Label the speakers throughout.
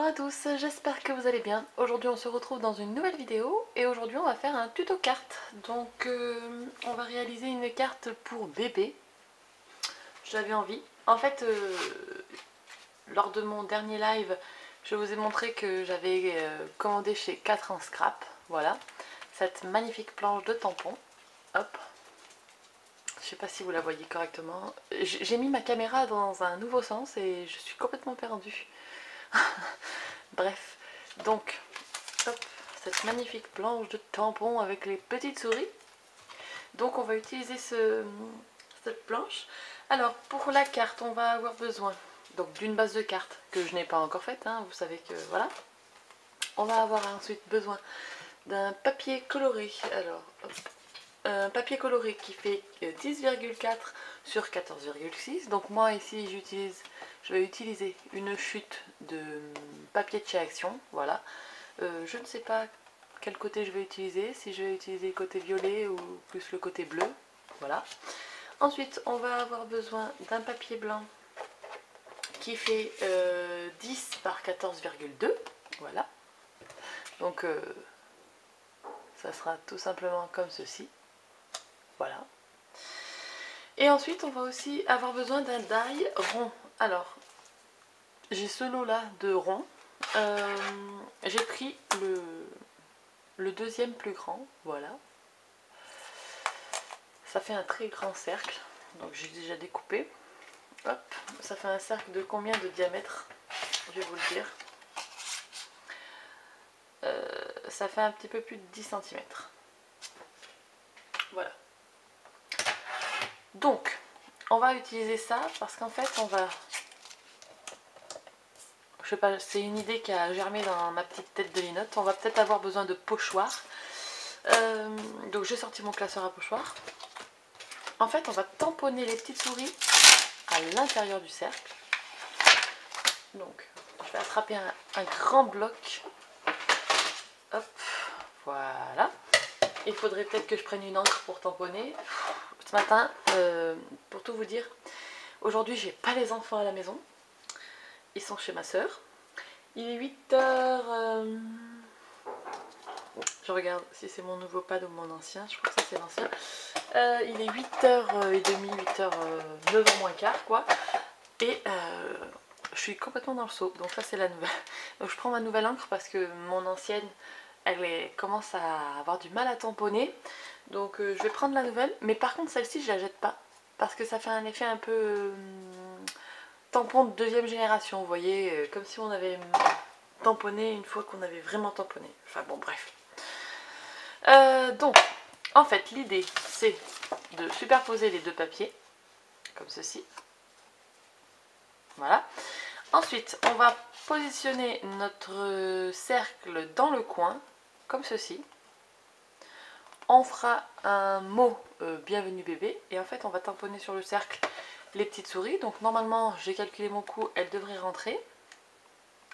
Speaker 1: à tous, j'espère que vous allez bien. Aujourd'hui on se retrouve dans une nouvelle vidéo et aujourd'hui on va faire un tuto carte. Donc on va réaliser une carte pour bébé. J'avais envie. En fait, lors de mon dernier live, je vous ai montré que j'avais commandé chez 4 en scrap. Voilà, cette magnifique planche de tampons. Hop. Je sais pas si vous la voyez correctement. J'ai mis ma caméra dans un nouveau sens et je suis complètement perdue. Bref, donc, hop, cette magnifique planche de tampons avec les petites souris. Donc on va utiliser cette planche. Alors pour la carte, on va avoir besoin donc d'une base de carte que je n'ai pas encore faite, hein, vous savez que voilà. On va avoir ensuite besoin d'un papier coloré. Alors, hop, un papier coloré qui fait 10,4 sur 14,6. Donc moi ici je vais utiliser une chute de papier de chez Action, voilà. Je ne sais pas quel côté je vais utiliser, si je vais utiliser le côté violet ou plus le côté bleu, voilà. Ensuite on va avoir besoin d'un papier blanc qui fait 10 par 14,2, voilà. Donc ça sera tout simplement comme ceci, voilà. Et ensuite on va aussi avoir besoin d'un die rond. Alors j'ai ce lot là de ronds, j'ai pris le deuxième plus grand, voilà. Ça fait un très grand cercle, donc j'ai déjà découpé. Hop, ça fait un cercle de combien de diamètre? Je vais vous le dire. Ça fait un petit peu plus de 10 cm. Voilà. Donc, on va utiliser ça parce qu'en fait, on va... Je sais pas, c'est une idée qui a germé dans ma petite tête de linotte. On va peut-être avoir besoin de pochoirs. Donc j'ai sorti mon classeur à pochoirs. En fait, on va tamponner les petites souris à l'intérieur du cercle. Donc, je vais attraper un grand bloc. Hop, voilà. Il faudrait peut-être que je prenne une encre pour tamponner. Ce matin, pour tout vous dire, aujourd'hui j'ai pas les enfants à la maison. Ils sont chez ma soeur. Il est 8h... Je regarde si c'est mon nouveau pad ou mon ancien. Je crois que c'est l'ancien. Il est 8h30, 9h moins quart quoi. Et je suis complètement dans le seau. Donc ça c'est la nouvelle. Donc je prends ma nouvelle encre parce que mon ancienne, elle commence à avoir du mal à tamponner. Donc je vais prendre la nouvelle. Mais par contre celle-ci je la jette pas. Parce que ça fait un effet un peu tampon de deuxième génération. Vous voyez, comme si on avait tamponné une fois qu'on avait vraiment tamponné. Enfin bon bref. Donc en fait l'idée c'est de superposer les deux papiers. Comme ceci. Voilà. Ensuite on va positionner notre cercle dans le coin. Comme ceci. On fera un mot bienvenue bébé et en fait on va tamponner sur le cercle les petites souris. Donc normalement j'ai calculé mon coup, elles devraient rentrer.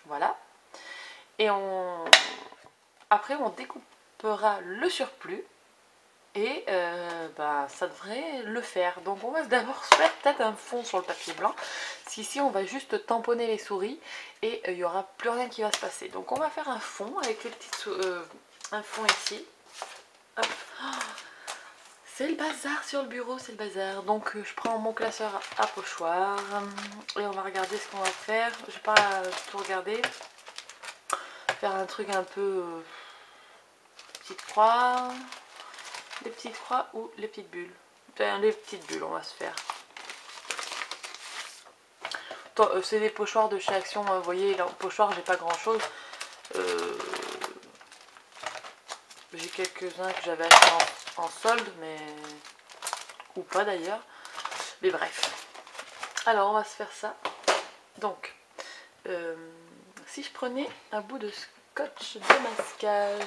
Speaker 1: Voilà. Et après on découpera le surplus et ça devrait le faire. Donc on va d'abord faire peut-être un fond sur le papier blanc. Parce qu'ici on va juste tamponner les souris et il n'y aura plus rien qui va se passer. Donc on va faire un fond avec les petites un fond ici. Hop. C'est le bazar sur le bureau, c'est le bazar. Donc je prends mon classeur à pochoir et on va regarder ce qu'on va faire. Je vais pas tout regarder. Faire un truc un peu petite croix. Les petites croix ou les petites bulles. Enfin, les petites bulles on va se faire. C'est des pochoirs de chez Action. Vous voyez, là, pochoir j'ai pas grand chose. J'ai quelques-uns que j'avais achetés en solde, mais... ou pas d'ailleurs. Mais bref. Alors on va se faire ça. Donc, si je prenais un bout de scotch de masquage.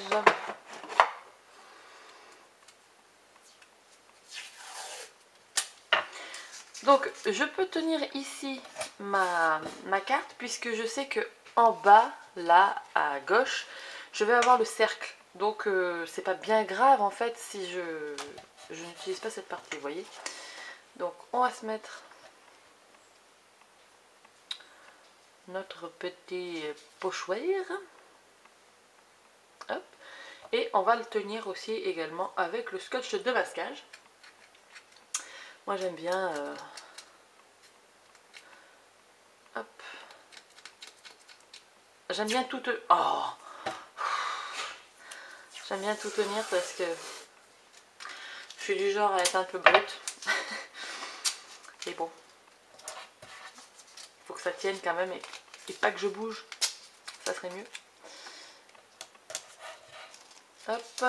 Speaker 1: Donc je peux tenir ici ma carte puisque je sais que en bas, là, à gauche, je vais avoir le cercle. Donc c'est pas bien grave en fait si je n'utilise pas cette partie, vous voyez. Donc on va se mettre notre petit pochoir. Hop. Et on va le tenir aussi également avec le scotch de masquage. Moi j'aime bien... hop. J'aime bien tout... Oh, j'aime bien tout tenir parce que je suis du genre à être un peu brute. Et bon, il faut que ça tienne quand même et pas que je bouge, ça serait mieux. Hop.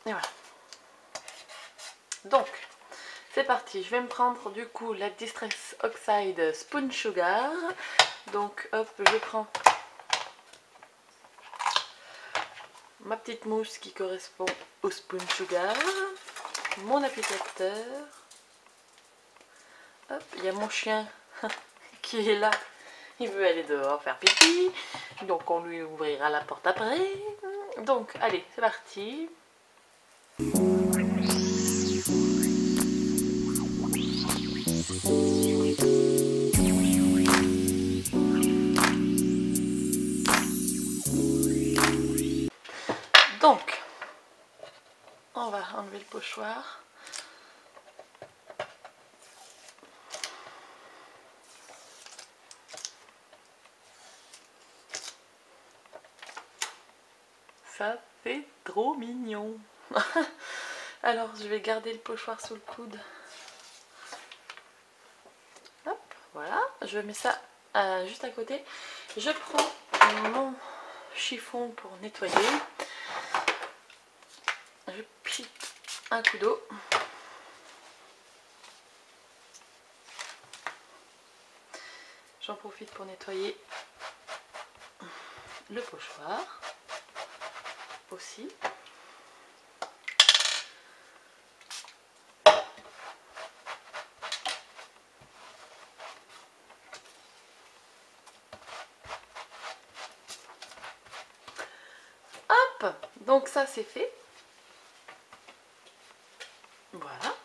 Speaker 1: Et voilà. Donc, c'est parti. Je vais me prendre du coup la Distress Oxide Spoon Sugar. Donc, hop, je prends ma petite mousse qui correspond au Spoon Sugar. Mon applicateur. Hop, il y a mon chien qui est là. Il veut aller dehors faire pipi. Donc, on lui ouvrira la porte après. Donc, allez, c'est parti. Donc, on va enlever le pochoir. Ça fait trop mignon. Alors, je vais garder le pochoir sous le coude. Hop, voilà. Je mets ça juste à côté. Je prends mon chiffon pour nettoyer. Je pique un coup d'eau. J'en profite pour nettoyer le pochoir aussi. Hop, donc ça c'est fait. Voilà.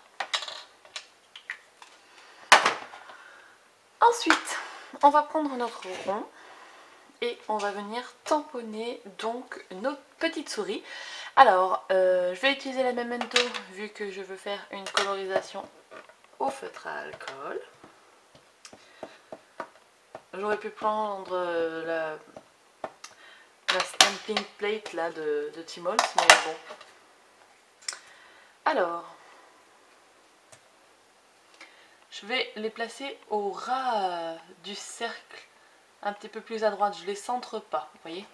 Speaker 1: Ensuite, on va prendre notre rond et on va venir tamponner donc nos petites souris. Alors, je vais utiliser la Memento vu que je veux faire une colorisation au feutre à alcool. J'aurais pu prendre la stamping plate là de Tmall, mais bon. Alors, je vais les placer au ras du cercle, un petit peu plus à droite. Je les centre pas, vous voyez.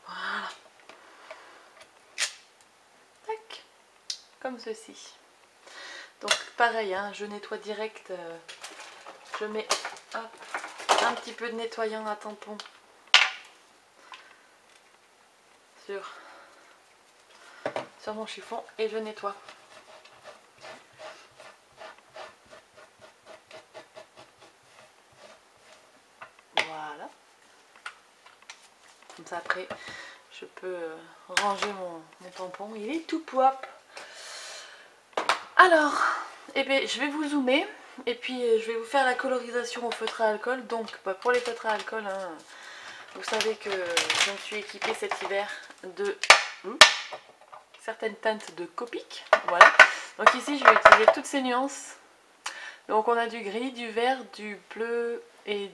Speaker 1: Voilà. Tac, comme ceci. Donc pareil, hein, je nettoie direct. Je mets hop, un petit peu de nettoyant à tampon sur mon chiffon et je nettoie. Voilà. Comme ça après je peux ranger mon tampon. Il est tout propre. Alors, eh bien, je vais vous zoomer et puis je vais vous faire la colorisation au feutre à alcool. Donc pour les feutres à alcool, hein, vous savez que je me suis équipée cet hiver de certaines teintes de Copic. Voilà. Donc ici je vais utiliser toutes ces nuances. Donc on a du gris, du vert, du bleu et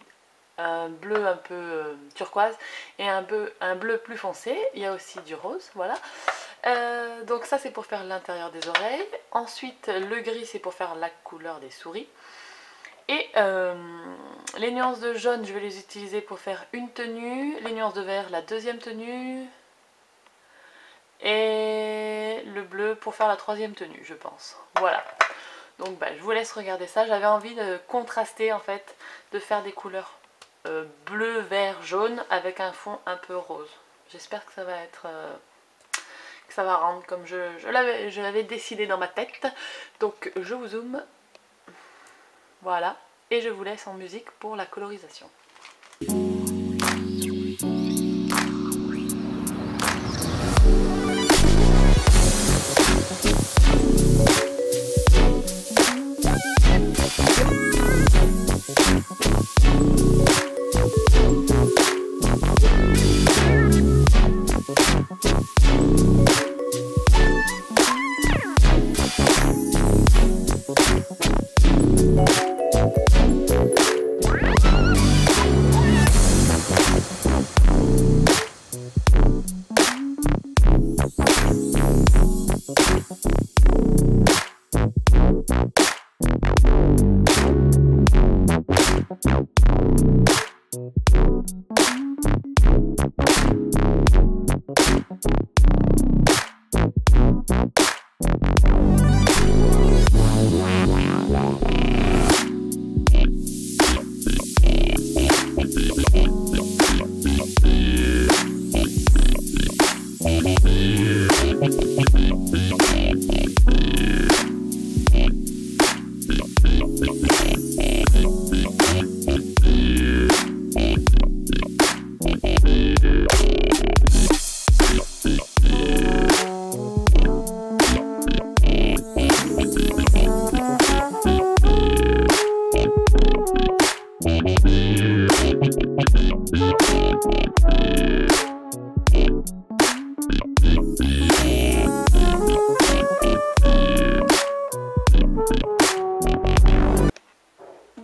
Speaker 1: un bleu un peu turquoise et un bleu plus foncé. Il y a aussi du rose, voilà. Donc ça c'est pour faire l'intérieur des oreilles. Ensuite le gris c'est pour faire la couleur des souris. Et les nuances de jaune je vais les utiliser pour faire une tenue. Les nuances de vert la deuxième tenue. Et le bleu pour faire la troisième tenue je pense. Voilà. Donc bah, je vous laisse regarder ça. J'avais envie de contraster en fait, de faire des couleurs bleu, vert, jaune avec un fond un peu rose. J'espère que ça va être... que ça va rendre comme je l'avais décidé dans ma tête. Donc je vous zoome. Voilà. Et je vous laisse en musique pour la colorisation.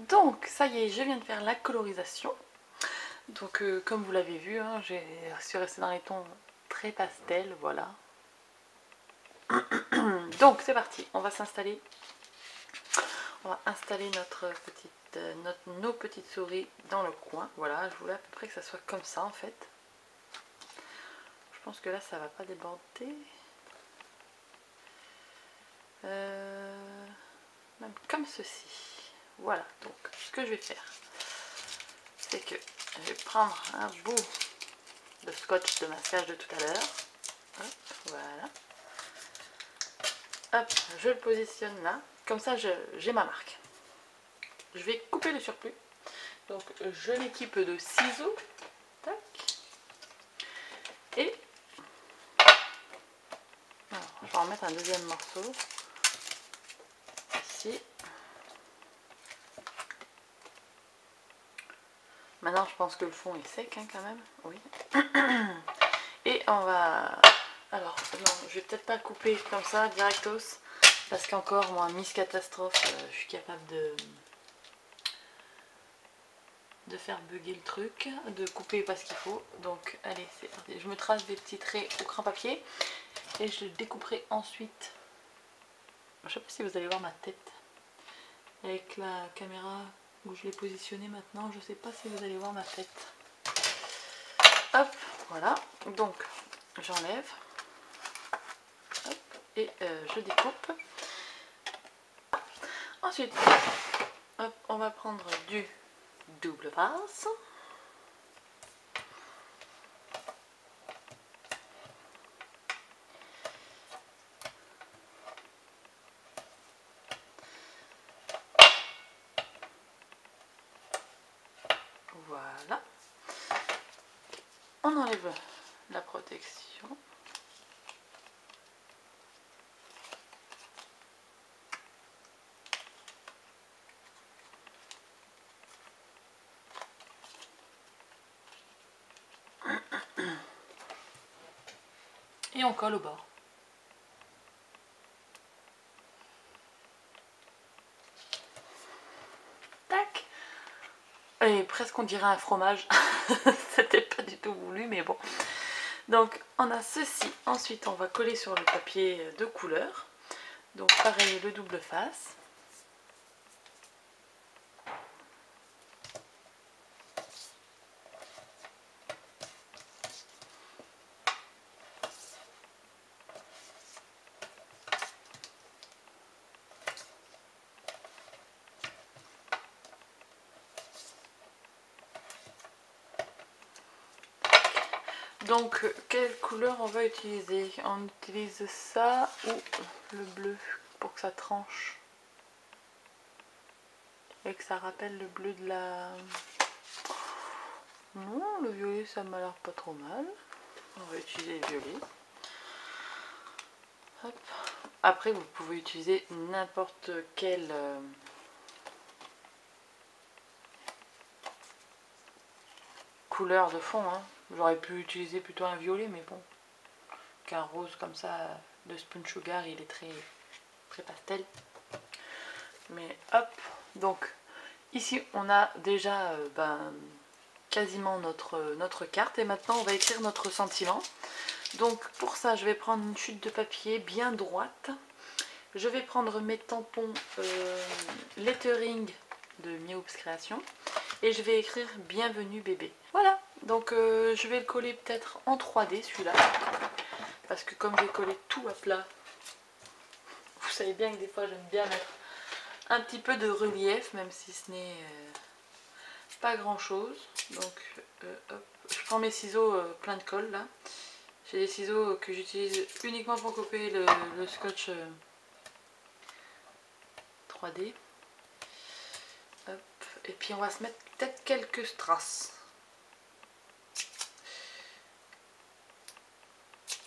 Speaker 1: Donc ça y est, je viens de faire la colorisation. Donc comme vous l'avez vu, hein, je suis restée dans les tons très pastel, voilà. Donc c'est parti, on va s'installer. On va installer nos petites souris dans le coin. Voilà, je voulais à peu près que ça soit comme ça en fait. Je pense que là ça va pas déborder. Même comme ceci. Voilà, donc ce que je vais faire, c'est que je vais prendre un bout de scotch de masquage de tout à l'heure. Voilà. Hop, je le positionne là. Comme ça, j'ai ma marque. Je vais couper le surplus. Donc, je l'équipe de ciseaux. Tac. Et alors, je vais en mettre un deuxième morceau. Ici. Maintenant, je pense que le fond est sec hein, quand même. Oui. Et on va... Alors, non, je vais peut-être pas le couper comme ça, directos. Parce qu'encore, moi, Miss Catastrophe, je suis capable de faire bugger le truc, de couper pas ce qu'il faut. Donc, allez, c'est parti. Je me trace des petits traits au crayon papier. Et je le découperai ensuite. Je sais pas si vous allez voir ma tête. Avec la caméra où je l'ai positionnée maintenant, je sais pas si vous allez voir ma tête. Hop, voilà. Donc, j'enlève. Et je découpe. Ensuite, hop, on va prendre du double face. Voilà. On enlève la protection. Et on colle au bord. Tac. Et presque on dirait un fromage. C'était pas du tout voulu, mais bon. Donc on a ceci. Ensuite on va coller sur le papier de couleur. Donc pareil, le double face. Donc, quelle couleur on va utiliser? On utilise ça ou le bleu pour que ça tranche et que ça rappelle le bleu de la... Non, le violet ça m'a l'air pas trop mal. On va utiliser le violet. Hop. Après, vous pouvez utiliser n'importe quelle... couleur de fond, hein. J'aurais pu utiliser plutôt un violet, mais bon, qu'un rose comme ça de Spoon Sugar, il est très pastel. Mais hop, donc ici on a déjà quasiment notre carte, et maintenant on va écrire notre sentiment. Donc pour ça je vais prendre une chute de papier bien droite, je vais prendre mes tampons lettering de Miops Création et je vais écrire bienvenue bébé. Voilà, donc je vais le coller peut-être en 3D celui-là, parce que comme j'ai collé tout à plat, vous savez bien que des fois j'aime bien mettre un petit peu de relief, même si ce n'est pas grand chose. Donc hop, je prends mes ciseaux plein de colle là, J'ai des ciseaux que j'utilise uniquement pour couper le scotch 3D. Hop. Et puis on va se mettre peut-être quelques strass.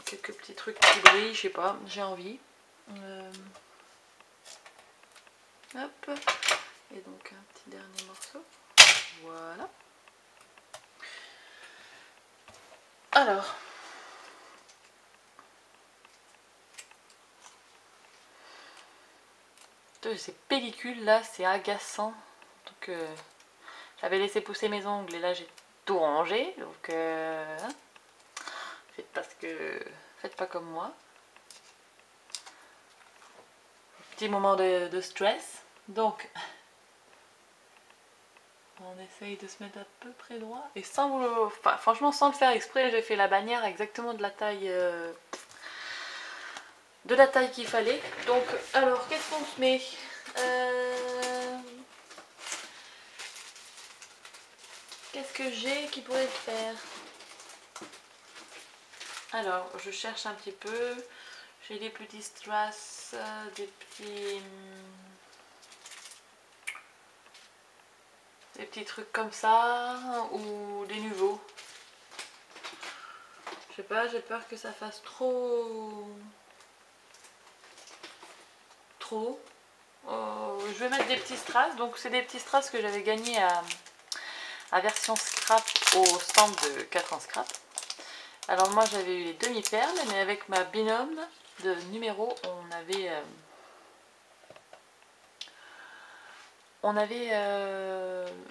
Speaker 1: Quelques petits trucs qui brillent, je sais pas, j'ai envie. Hop. Et donc un petit dernier morceau. Voilà. Alors. Ces pellicules là, c'est agaçant. Donc j'avais laissé pousser mes ongles et là j'ai tout rangé. Donc hein, faites pas comme moi. Petit moment de stress. Donc on essaye de se mettre à peu près droit. Et sans vouloir, enfin, franchement sans le faire exprès, j'ai fait la bannière exactement de la taille qu'il fallait. Donc alors qu'est-ce qu'on se met Qu'est-ce que j'ai qui pourrait le faire? Alors, je cherche un petit peu. J'ai des petits strass, des petits trucs comme ça, ou des nouveaux. Je sais pas, j'ai peur que ça fasse trop. Je vais mettre des petits strass. Donc, c'est des petits strass que j'avais gagnés à version scrap au stand de 4 ans scrap. Alors moi j'avais eu les demi-perles, mais avec ma binôme de numéro, on avait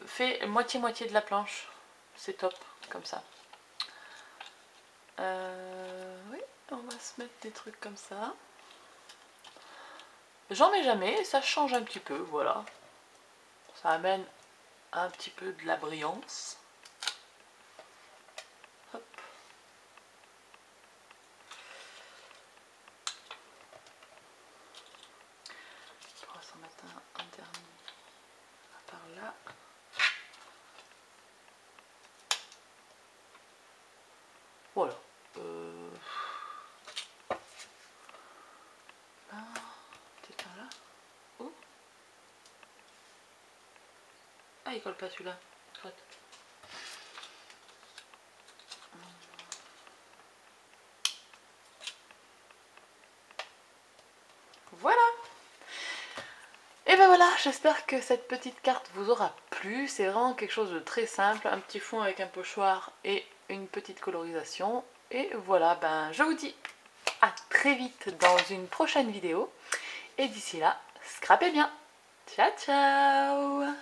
Speaker 1: fait moitié-moitié de la planche. C'est top, comme ça. Oui, on va se mettre des trucs comme ça. J'en mets jamais, ça change un petit peu, voilà. Ça amène un petit peu de la brillance. Hop. On va s'en mettre un dernier par là. Voilà. Peut-être un là. Oh. Ah, il colle pas celui-là. Voilà. Et ben voilà, j'espère que cette petite carte vous aura plu. C'est vraiment quelque chose de très simple. Un petit fond avec un pochoir et une petite colorisation. Et voilà, ben je vous dis à très vite dans une prochaine vidéo. Et d'ici là, scrapez bien. Ciao ciao.